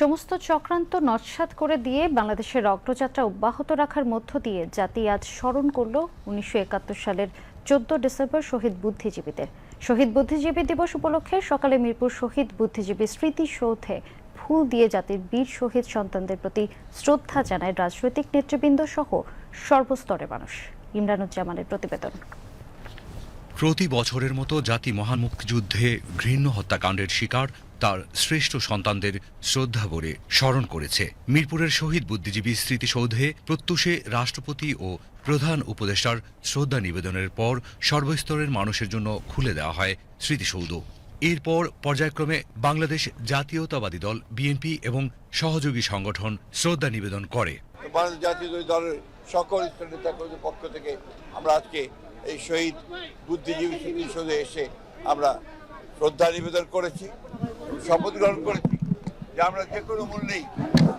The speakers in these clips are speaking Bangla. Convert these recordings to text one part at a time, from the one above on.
সমস্ত চক্রান্ত নস্যাৎ করে দিয়ে বাংলাদেশের অগ্রযাত্রা অব্যাহত রাখার মধ্য দিয়ে জাতি আজ স্মরণ করল ১৯৭১ সালের ১৪ ডিসেম্বর শহীদ বুদ্ধিজীবীদের। শহীদ বুদ্ধিজীবী দিবস উপলক্ষে সকালে মিরপুর শহীদ বুদ্ধিজীবী স্মৃতিসৌধে ফুল দিয়ে জাতির বীর শহীদ সন্তানদের প্রতি শ্রদ্ধা জানায় রাজনৈতিক নেতৃবৃন্দ সহ সর্বস্তরের মানুষ। ইমরানুজ্জামানের প্রতিবেদন। প্রতি বছরের মতো জাতি মহান মুক্তিযুদ্ধে ঘৃণ্য হত্যাকাণ্ডের শিকার তার শ্রেষ্ঠ সন্তানদের শ্রদ্ধা ভরে স্মরণ করেছে। মিরপুরের শহীদ বুদ্ধিজীবী স্মৃতিসৌধে প্রত্যুষে রাষ্ট্রপতি ও প্রধান উপদেষ্টার শ্রদ্ধা নিবেদনের পর সর্বস্তরের মানুষের জন্য খুলে দেওয়া হয় স্মৃতিসৌধ। এরপর পর্যায়ক্রমে বাংলাদেশ জাতীয়তাবাদী দল বিএনপি এবং সহযোগী সংগঠন শ্রদ্ধা নিবেদন করে। বাংলাদেশ জাতীয়তাবাদী দলের সকল নেতাকর্মীদের পক্ষ থেকে আমরা আজকে এই শহীদ বুদ্ধিজীবী স্মৃতিসৌধে এসে আমরা শ্রদ্ধা নিবেদন করেছি, শপথ গ্রহণ করেছি যে আমরা যে কোনো মূল্যেই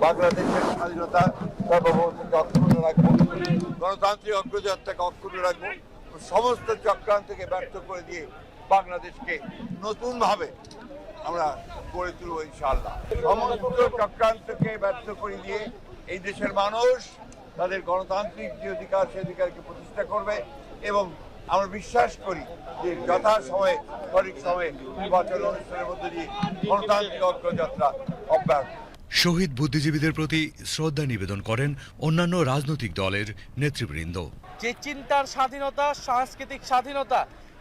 বাংলাদেশের স্বাধীনতা সার্বভৌমত্বকে অক্ষুণ্ণ রাখবো, গণতান্ত্রিক অগ্রযাত্রাকে অক্ষুণ্ণ রাখবো, সমস্ত চক্রান্তকে ব্যর্থ করে দিয়ে বাংলাদেশকে নতুনভাবে আমরা গড়ে তুলব ইনশাআল্লাহ। সমস্ত চক্রান্তকে ব্যর্থ করে দিয়ে এই দেশের মানুষ তাদের গণতান্ত্রিক যে অধিকার সে অধিকারকে প্রতিষ্ঠা করবে এবং আমরা বিশ্বাস করি যে যথাসময়ে সঠিক সময়ে নির্বাচন অনুষ্ঠানের মধ্যে দিয়ে গণতান্ত্রিক অগ্রযাত্রা অব্যাহত। শহীদ বুদ্ধিজীবীদের প্রতি শ্রদ্ধা নিবেদন করেন অন্যান্য রাজনৈতিক দলের নেতৃবৃন্দ। যে চিন্তার স্বাধীনতা, সাংস্কৃতিক স্বাধীনতা,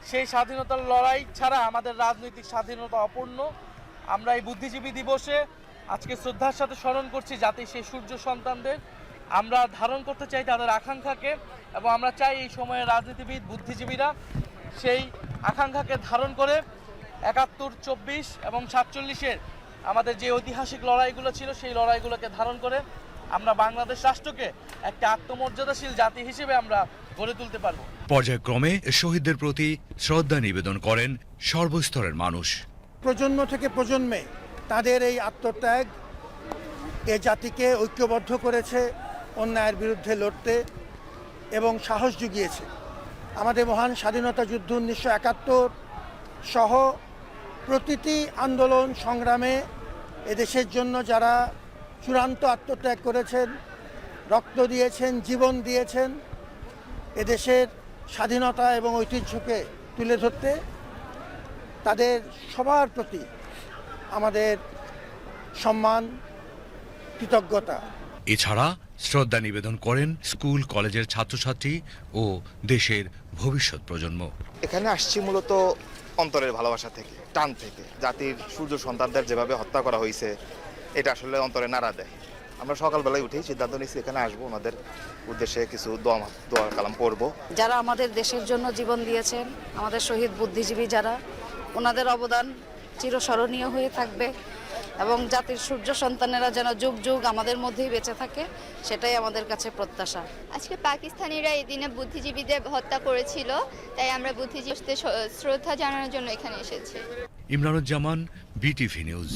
সেই স্বাধীনতার লড়াই ছাড়া আমাদের রাজনৈতিক স্বাধীনতা অপূর্ণ। আমরা এই বুদ্ধিজীবী দিবসে আজকে শ্রদ্ধার সাথে স্মরণ করছি জাতির সেই সূর্য সন্তানদের। আমরা ধারণ করতে চাই তাদের আকাঙ্ক্ষাকে এবং আমরা চাই এই সময়ের রাজনীতিবিদ বুদ্ধিজীবীরা সেই আকাঙ্ক্ষাকে ধারণ করে ৭১, ২৪ এবং ৪৭-এর আমাদের যে ঐতিহাসিক লড়াইগুলো ছিল সেই লড়াইগুলোকে ধারণ করে আমরা বাংলাদেশ রাষ্ট্রকে একটা আত্মমর্যাদাশীল জাতি হিসেবে আমরা গড়ে তুলতে পারব। পর্যায়ক্রমে শহীদদের প্রতি শ্রদ্ধা নিবেদন করেন সর্বস্তরের মানুষ। প্রজন্ম থেকে প্রজন্মে তাদের এই আত্মত্যাগ এ জাতিকে ঐক্যবদ্ধ করেছে, অন্যায়ের বিরুদ্ধে লড়তে এবং সাহস জুগিয়েছে। আমাদের মহান স্বাধীনতা যুদ্ধ ১৯৭১ সহ প্রতিটি আন্দোলন সংগ্রামে এদেশের জন্য যারা চূড়ান্ত আত্মত্যাগ করেছেন, রক্ত দিয়েছেন, জীবন দিয়েছেন, এদেশের স্বাধীনতা এবং ঐতিহ্যকে তুলে ধরতে, তাদের সবার প্রতি আমাদের সম্মান, কৃতজ্ঞতা। এছাড়া শ্রদ্ধা নিবেদন করেন স্কুল কলেজের ছাত্রছাত্রী ও দেশের ভবিষ্যৎ প্রজন্ম। এখানে আসছি মূলত অন্তরের ভালোবাসা থেকে, টান থেকে। জাতির সূর্য সন্তানদের যেভাবে হত্যা করা হয়েছে এটা আসলে অন্তরে নাড়া দেয়। আমরা সকালবেলায় উঠেই সিদ্ধান্ত নিয়েছি এখানে আসবো, ওনাদের উদ্দেশ্যে কিছু দোয়া কালাম পড়বো। যারা আমাদের দেশের জন্য জীবন দিয়েছেন, আমাদের শহীদ বুদ্ধিজীবী যারা, ওনাদের অবদান চিরস্মরণীয় হয়ে থাকবে এবং জাতির সূর্য সন্তানেরা যেন যুগ যুগ আমাদের মধ্যেই বেঁচে থাকে, সেটাই আমাদের কাছে প্রত্যাশা। আজকে পাকিস্তানিরা এই দিনে বুদ্ধিজীবীদের হত্যা করেছিল, তাই আমরা বুদ্ধিজীবীদের শ্রদ্ধা জানানোর জন্য এখানে এসেছি। Imranuzzaman, BTV news.